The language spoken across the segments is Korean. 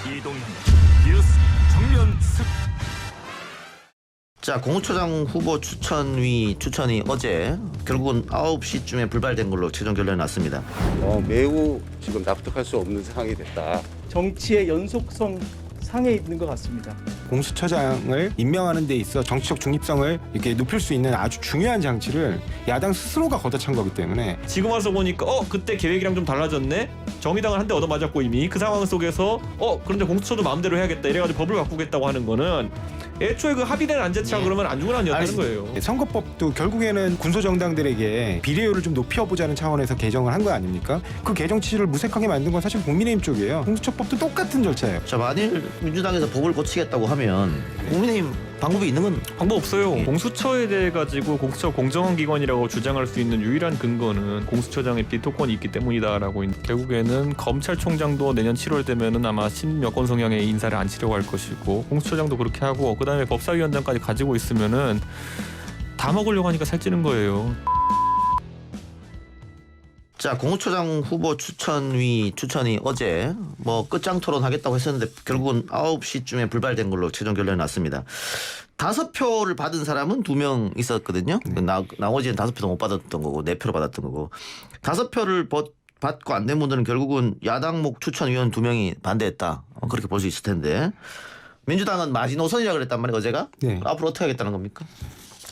이동현 뉴스 정면 습. 자, 공수처장 후보 추천이 어제 결국은 9시쯤에 불발된 걸로 최종 결론이 났습니다. 매우 지금 납득할 수 없는 상황이 됐다. 정치의 연속성 상에 있는 것 같습니다. 공수처장을 임명하는 데 있어 정치적 중립성을 이렇게 높일 수 있는 아주 중요한 장치를 야당 스스로가 걷어찬 거기 때문에 지금 와서 보니까 그때 계획이랑 좀 달라졌네. 정의당은 한 대 얻어맞았고 이미 그 상황 속에서 그런데 공수처도 마음대로 해야겠다 이래가지고 법을 바꾸겠다고 하는 거는 애초에 그 합의된 안제차 그러면 안 죽으라는 얘기하는 거예요. 선거법도 결국에는 군소정당들에게 비례율을 좀 높여보자는 차원에서 개정을 한 거 아닙니까? 그 개정 취지를 무색하게 만든 건 사실 국민의힘 쪽이에요. 공수처법도 똑같은 절차예요. 자, 만일 민주당에서 법을 고치겠다고 하면 국민의힘 방법이 있는 건 방법 없어요. 공수처에 대해 가지고 공수처 공정한 기관이라고 주장할 수 있는 유일한 근거는 공수처장의 비토권이 있기 때문이다라고 결국에는 검찰총장도 내년 7월 되면은 아마 친여권 성향의 인사를 안 치려고 할 것이고 공수처장도 그렇게 하고 그다음에 법사위원장까지 가지고 있으면은 다 먹으려고 하니까 살찌는 거예요. 자, 공수처장 후보 추천이 어제 끝장 토론하겠다고 했었는데 결국은 9시쯤에 불발된 걸로 최종 결론이 났습니다. 5표를 받은 사람은 2명 있었거든요. 나머지는 5표도 못 받았던 거고 4표를 받았던 거고 5표를 받고 안 된 분들은 결국은 야당목 추천위원 2명이 반대했다. 그렇게 볼 수 있을 텐데 민주당은 마지노선이라 그랬단 말이에요. 어제가. 네. 앞으로 어떻게 하겠다는 겁니까?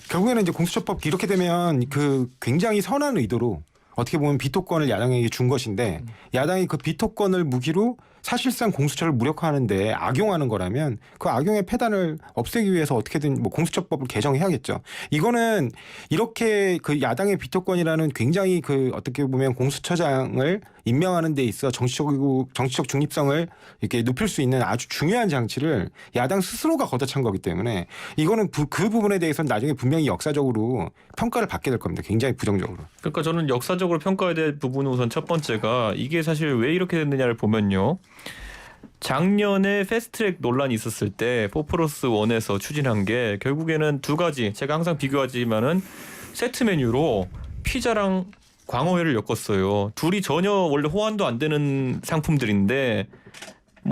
결국에는 이제 공수처법 이렇게 되면 그 굉장히 선한 의도로 어떻게 보면 비토권을 야당에게 준 것인데 야당이 그 비토권을 무기로 사실상 공수처를 무력화하는데 악용하는 거라면 그 악용의 폐단을 없애기 위해서 어떻게든 공수처법을 개정해야겠죠. 이거는 이렇게 그 야당의 비토권이라는 굉장히 그 어떻게 보면 공수처장을 임명하는 데 있어 정치적 중립성을 이렇게 높일 수 있는 아주 중요한 장치를 야당 스스로가 걷어찬 거기 때문에 이거는 그 부분에 대해서는 나중에 분명히 역사적으로 평가를 받게 될 겁니다. 굉장히 부정적으로. 그러니까 저는 역사적으로 평가해야 될 부분은 우선 첫 번째가 이게 사실 왜 이렇게 됐느냐를 보면요. 작년에 패스트트랙 논란이 있었을 때 4+1에서 추진한 게 결국에는 두 가지 제가 항상 비교하지만은 세트 메뉴로 피자랑 광어회를 엮었어요. 둘이 전혀 원래 호환도 안 되는 상품들인데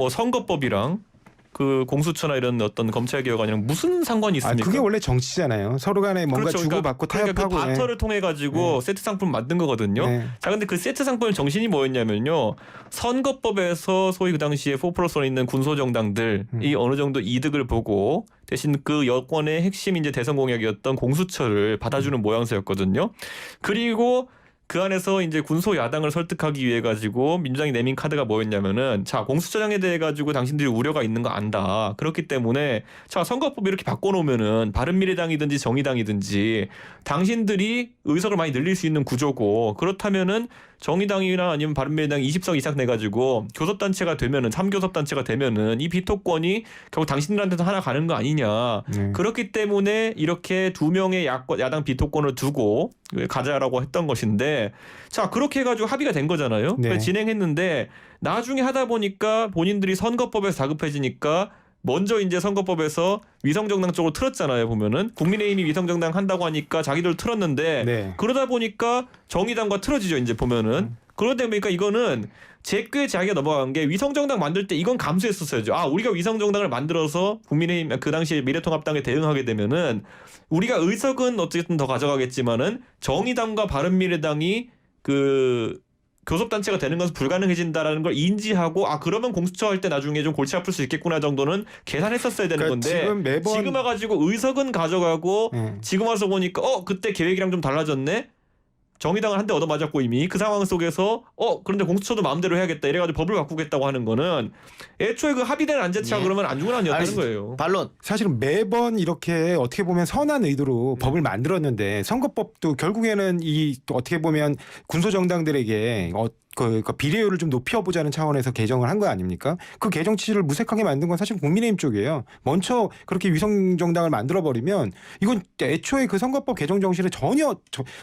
선거법이랑 그 공수처나 이런 어떤 검찰 개혁안이랑 무슨 상관이 있습니까? 그게 원래 정치잖아요. 서로 간에 뭔가 그렇죠. 주고받고 타협하고. 그 바터를 통해 가지고 세트 상품 만든 거거든요. 네. 자, 근데 그 세트 상품의 정신이 뭐였냐면요. 선거법에서 소위 그 당시에 4+1에 있는 군소정당들이 어느 정도 이득을 보고 대신 그 여권의 핵심 이제 대선 공약이었던 공수처를 받아주는 모양새였거든요. 그리고 그 안에서 이제 군소 야당을 설득하기 위해 가지고 민주당이 내민 카드가 뭐였냐면은 자, 공수처장에 대해 가지고 당신들이 우려가 있는 거 안다. 그렇기 때문에 자, 선거법 이렇게 바꿔놓으면은 바른미래당이든지 정의당이든지 당신들이 의석을 많이 늘릴 수 있는 구조고 그렇다면은 정의당이나 아니면 바른미래당이 20석 이상 내가지고 교섭단체가 되면은 3교섭단체가 되면은 이 비토권이 결국 당신들한테도 하나 가는 거 아니냐. 그렇기 때문에 이렇게 2명의 야당 비토권을 두고 가자라고 했던 것인데 자, 그렇게 해가지고 합의가 된 거잖아요. 네. 진행했는데 나중에 하다 보니까 본인들이 선거법에서 다급해지니까 먼저 이제 선거법에서 위성정당 쪽으로 틀었잖아요. 보면은 국민의힘이 위성정당 한다고 하니까 자기들 틀었는데 네. 그러다 보니까 정의당과 틀어지죠. 이제 보면은 그러다 보니까 이거는 제 꾀에 자기가 넘어간 게 위성정당 만들 때 이건 감수했었어야죠. 우리가 위성정당을 만들어서 국민의힘 그 당시에 미래통합당에 대응하게 되면은 우리가 의석은 어쨌든 더 가져가겠지만은 정의당과 바른미래당이 그 교섭단체가 되는 것은 불가능해진다라는 걸 인지하고 그러면 공수처 할 때 나중에 좀 골치 아플 수 있겠구나 정도는 계산했었어야 되는 건데 지금 와가지고 의석은 가져가고 지금 와서 보니까 그때 계획이랑 좀 달라졌네. 정의당은 한 대 얻어맞았고 이미 그 상황 속에서 그런데 공수처도 마음대로 해야겠다 이래가지고 법을 바꾸겠다고 하는 거는 애초에 그 합의된 안제차 그러면 안 죽으라는 얘기하는 거예요. 반론. 사실은 매번 이렇게 어떻게 보면 선한 의도로 법을 만들었는데 선거법도 결국에는 이 어떻게 보면 군소정당들에게 그 비례율을 좀 높여보자는 차원에서 개정을 한 거 아닙니까? 그 개정 취지를 무색하게 만든 건 사실 국민의힘 쪽이에요. 먼저 그렇게 위성정당을 만들어버리면 이건 애초에 그 선거법 개정 정신에 전혀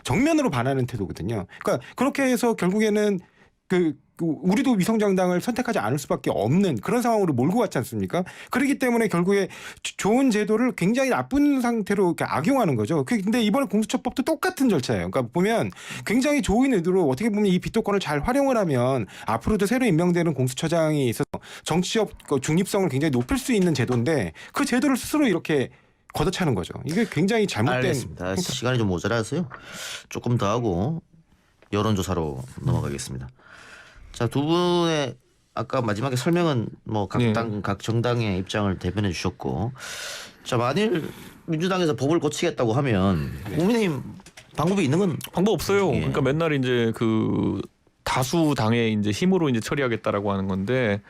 정면으로 반하는 태도거든요. 그러니까 그렇게 해서 결국에는 그 우리도 위성정당을 선택하지 않을 수밖에 없는 그런 상황으로 몰고 갔지 않습니까? 그렇기 때문에 결국에 좋은 제도를 굉장히 나쁜 상태로 이렇게 악용하는 거죠. 근데 이번에 공수처법도 똑같은 절차예요. 그러니까 보면 굉장히 좋은 의도로 어떻게 보면 이 비토권을 잘 활용을 하면 앞으로도 새로 임명되는 공수처장이 있어서 정치적 중립성을 굉장히 높일 수 있는 제도인데 그 제도를 스스로 이렇게 걷어차는 거죠. 이게 굉장히 잘못된. 알겠습니다. 시간이 좀 모자라서요. 조금 더 하고 여론조사로 넘어가겠습니다. 자, 두 분의 아까 마지막에 설명은 뭐 각 당, 각 정당의 입장을 대변해 주셨고, 자, 만일 민주당에서 법을 고치겠다고 하면 국민의힘 방법이 있는 건 방법 없어요. 예. 그러니까 맨날 이제 그 다수 당의 이제 힘으로 이제 처리하겠다라고 하는 건데,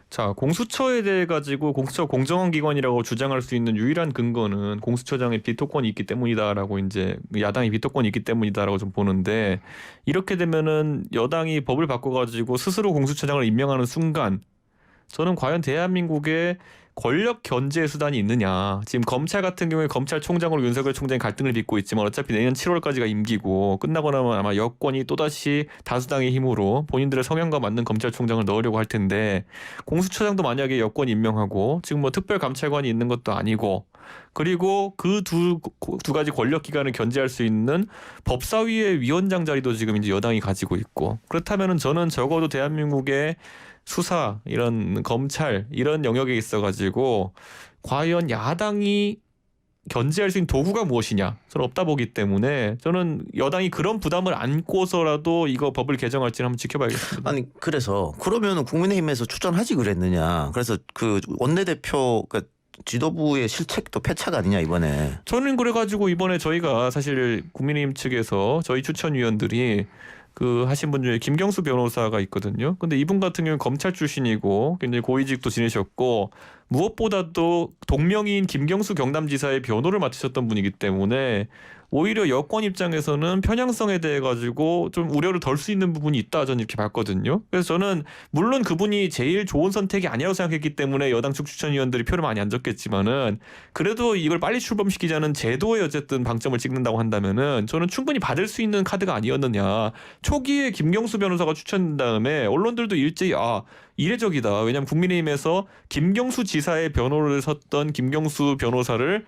자, 공수처에 대해 가지고 공수처 공정한 기관이라고 주장할 수 있는 유일한 근거는 공수처장의 비토권이 있기 때문이다라고 이제 야당이 비토권이 있기 때문이다라고 좀 보는데, 이렇게 되면은 여당이 법을 바꿔 가지고 스스로 공수처장을 임명하는 순간 저는 과연 대한민국에 권력 견제 수단이 있느냐. 지금 검찰 같은 경우에 검찰총장으로 윤석열 총장이 갈등을 빚고 있지만 어차피 내년 7월까지가 임기고 끝나고 나면 아마 여권이 또다시 다수당의 힘으로 본인들의 성향과 맞는 검찰총장을 넣으려고 할 텐데, 공수처장도 만약에 여권이 임명하고 지금 뭐 특별감찰관이 있는 것도 아니고, 그리고 그 두 가지 권력 기관을 견제할 수 있는 법사위의 위원장 자리도 지금 이제 여당이 가지고 있고, 그렇다면은 저는 적어도 대한민국의 수사, 이런 검찰, 이런 영역에 있어가지고 과연 야당이 견제할 수 있는 도구가 무엇이냐, 저는 없다 보기 때문에 저는 여당이 그런 부담을 안고서라도 이거 법을 개정할지는 한번 지켜봐야겠습니다. 아니 그래서 그러면 국민의힘에서 추천하지 그랬느냐. 그래서 그 원내대표 그 지도부의 실책도 패착 아니냐 이번에. 저는 그래가지고 이번에 저희가 사실 국민의힘 측에서 저희 추천위원들이 그 하신 분 중에 김경수 변호사가 있거든요. 근데 이분 같은 경우는 검찰 출신이고 굉장히 고위직도 지내셨고 무엇보다도 동명이인 김경수 경남지사의 변호를 맡으셨던 분이기 때문에 오히려 여권 입장에서는 편향성에 대해 가지고 좀 우려를 덜 수 있는 부분이 있다, 저는 이렇게 봤거든요. 그래서 저는 물론 그분이 제일 좋은 선택이 아니라고 생각했기 때문에 여당 측 추천위원들이 표를 많이 안 줬겠지만은 그래도 이걸 빨리 출범시키자는 제도에 어쨌든 방점을 찍는다고 한다면은 저는 충분히 받을 수 있는 카드가 아니었느냐. 초기에 김경수 변호사가 추천된 다음에 언론들도 일제히 이례적이다. 왜냐하면 국민의힘에서 김경수 지사의 변호를 섰던 김경수 변호사를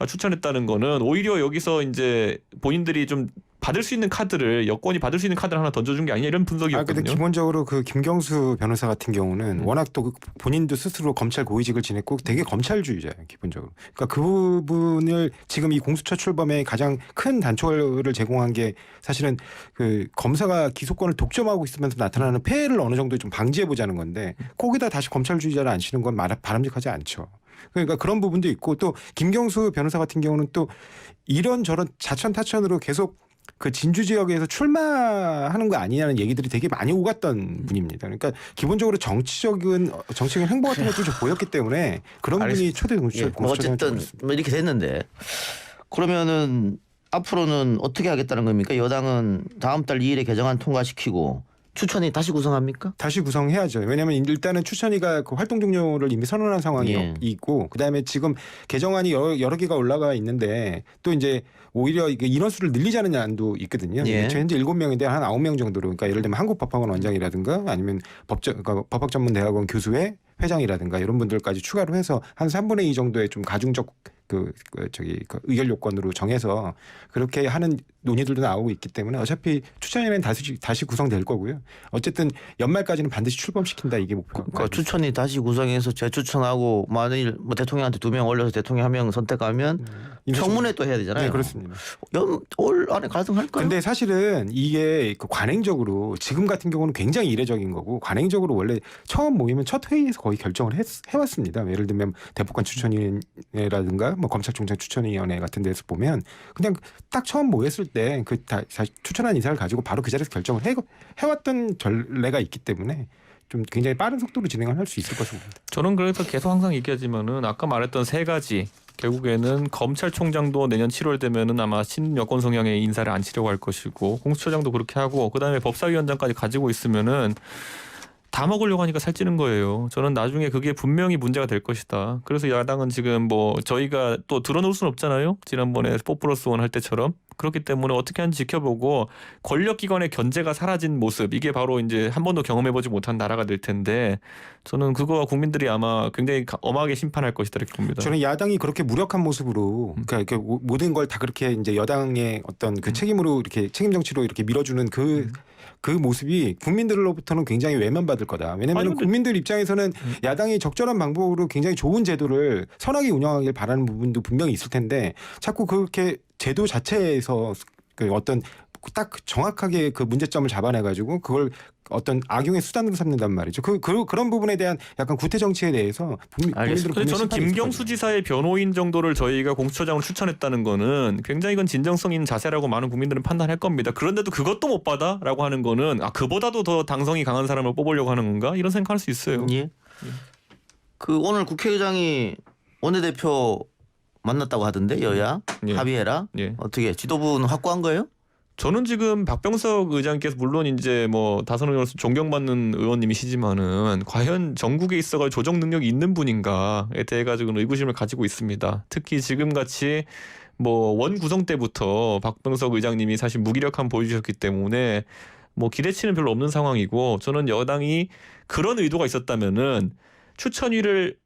추천했다는 거는 오히려 여기서 이제 본인들이 좀 받을 수 있는 카드를, 여권이 받을 수 있는 카드를 하나 던져준 게 아니냐, 이런 분석이었거든요. 근데 기본적으로 그 김경수 변호사 같은 경우는 워낙 또 본인도 스스로 검찰 고위직을 지냈고 되게 검찰주의자예요, 기본적으로. 그러니까 그 부분을 지금 이 공수처 출범에 가장 큰 단초를 제공한 게 사실은 그 검사가 기소권을 독점하고 있으면서 나타나는 폐해를 어느 정도 좀 방지해 보자는 건데, 거기다 다시 검찰주의자를 앉히는 건 바람직하지 않죠. 그러니까 그런 부분도 있고, 또 김경수 변호사 같은 경우는 또 이런저런 자천타천으로 계속 그 진주 지역에서 출마하는 거 아니냐는 얘기들이 되게 많이 오갔던 분입니다. 그러니까 기본적으로 정치적인 행보 같은 것도 좀 보였기 때문에 그런 분이 초대 공수처. 뭐 어쨌든 뭐 이렇게 됐는데, 그러면은 앞으로는 어떻게 하겠다는 겁니까? 여당은 다음 달 2일에 개정안 통과시키고 추천위 다시 구성합니까? 다시 구성해야죠. 왜냐하면 일단은 추천위가 그 활동 종료를 이미 선언한 상황이 있고, 그다음에 지금 개정안이 여러 개가 올라가 있는데 또 이제 오히려 인원수를 늘리자는 안도 있거든요. 현재 7명인데 한 9명 정도로, 그러니까 예를 들면 한국법학원 원장이라든가 아니면 그러니까 법학전문대학원 교수회 회장이라든가 이런 분들까지 추가로 해서 한 3분의 2 정도의 좀 가중적 그 의결 요건으로 정해서 그렇게 하는 논의들도 나오고 있기 때문에 어차피 추천위는 다시 구성될 거고요. 어쨌든 연말까지는 반드시 출범시킨다, 이게 목표가. 그러니까 추천이 다시 구성해서 재추천하고 만일 뭐 대통령한테 2명 올려서 대통령 1명 선택하면 청문회 또 해야 되잖아요. 네, 그렇습니다. 올 안에 가능할까요? 근데 사실은 이게 그 관행적으로 지금 같은 경우는 굉장히 이례적인 거고, 관행적으로 원래 처음 모이면 첫 회의에서 거의 결정을 해왔습니다. 예를 들면 대법관 추천위라든가 뭐 검찰총장 추천위원회 같은 데서 보면 그냥 딱 처음 모였을 때 그 추천한 인사를 가지고 바로 그 자리에서 결정을 해왔던 전례가 있기 때문에 좀 굉장히 빠른 속도로 진행을 할 수 있을 것입니다. 저는 그래서 계속 항상 얘기하지만은 아까 말했던 세 가지, 결국에는 검찰총장도 내년 7월 되면은 아마 친여권 성향의 인사를 안 치려고 할 것이고, 공수처장도 그렇게 하고, 그다음에 법사위원장까지 가지고 있으면은 다 먹으려고 하니까 살찌는 거예요. 저는 나중에 그게 분명히 문제가 될 것이다. 그래서 야당은 지금 뭐 저희가 또 들어놓을 수는 없잖아요. 지난번에 4+1 할 때처럼 그렇기 때문에 어떻게 하는지 지켜보고 권력기관의 견제가 사라진 모습 이게 바로 이제 한 번도 경험해보지 못한 나라가 될 텐데 저는 그거와 국민들이 아마 굉장히 엄하게 심판할 것이다 이렇게 봅니다. 저는 야당이 그렇게 무력한 모습으로 그러니까 이렇게 모든 걸 다 그렇게 이제 여당의 어떤 그 책임으로 이렇게 책임 정치로 이렇게 밀어주는 그 모습이 국민들로부터는 굉장히 외면받을 거다. 왜냐하면 국민들 입장에서는 야당이 적절한 방법으로 굉장히 좋은 제도를 선하게 운영하길 바라는 부분도 분명히 있을 텐데 자꾸 그렇게 제도 자체에서 그 어떤 딱 정확하게 그 문제점을 잡아내가지고 그걸 어떤 악용의 수단으로 삼는단 말이죠. 그런 부분에 대한 약간 구태 정치에 대해서 국민들은 근데 저는 김경수 지사의 변호인 정도를 저희가 공수처장으로 추천했다는 거는 굉장히 이건 진정성 있는 자세라고 많은 국민들은 판단할 겁니다. 그런데도 그것도 못 받아라고 하는 거는 그보다도 더 당성이 강한 사람을 뽑으려고 하는 건가 이런 생각할 수 있어요. 예. 그 오늘 국회의장이 원내대표 만났다고 하던데 여야 예. 합의해라. 예. 어떻게 지도부는 확고한 거예요? 저는 지금 박병석 의장께서 물론 이제 뭐 다선 의원으로서 존경받는 의원님이시지만은 과연 전국에 있어가 조정 능력이 있는 분인가에 대해 가지고는 의구심을 가지고 있습니다. 특히 지금 같이 뭐 원 구성 때부터 박병석 의장님이 사실 무기력함 보여주셨기 때문에 뭐 기대치는 별로 없는 상황이고 저는 여당이 그런 의도가 있었다면은 추천위를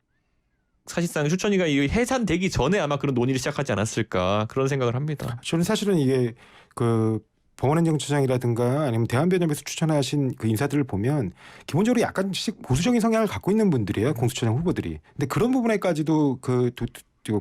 사실상 추천위가 해산되기 전에 아마 그런 논의를 시작하지 않았을까 그런 생각을 합니다. 저는 사실은 이게 그 법원행정처장이라든가 아니면 대한변협에서 추천하신 그 인사들을 보면 기본적으로 약간씩 보수적인 성향을 갖고 있는 분들이에요. 공수처장 후보들이. 근데 그런 부분에까지도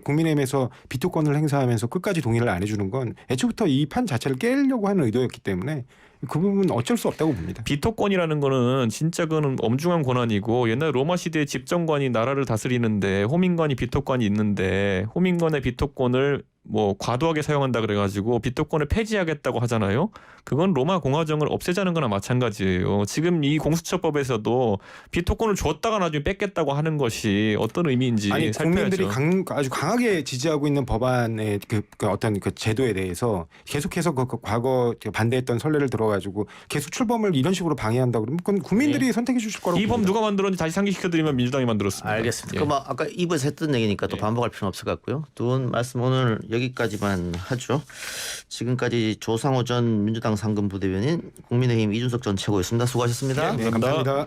국민의힘에서 비토권을 행사하면서 끝까지 동의를 안 해주는 건 애초부터 이 판 자체를 깨려고 하는 의도였기 때문에 그 부분은 어쩔 수 없다고 봅니다. 비토권이라는 거는 진짜 그는 엄중한 권한이고 옛날 로마 시대의 집정관이 나라를 다스리는데 호민관이 비토권이 있는데 호민관의 비토권을 뭐 과도하게 사용한다 그래가지고 비토권을 폐지하겠다고 하잖아요. 그건 로마 공화정을 없애자는 거나 마찬가지예요. 지금 이 공수처법에서도 비토권을 줬다가 나중에 뺏겠다고 하는 것이 어떤 의미인지 아니 살펴야죠. 국민들이 아주 강하게 지지하고 있는 법안의 그 어떤 그 제도에 대해서 계속해서 그 과거 반대했던 선례를 들어가지고 계속 출범을 이런 식으로 방해한다 그러면 그건 국민들이 선택해 주실 거라고 이 법 봅니다. 누가 만들었는지 다시 상기시켜드리면 민주당이 만들었습니다. 알겠습니다. 예. 그럼 아까 입에서 했던 얘기니까 또 반복할 필요는 없을 것 같고요. 두 분 말씀 오늘 여기까지만 하죠. 지금까지 조상호 전 민주당 상근부대변인 국민의힘 이준석 전 최고였습니다. 수고하셨습니다. 네, 감사합니다.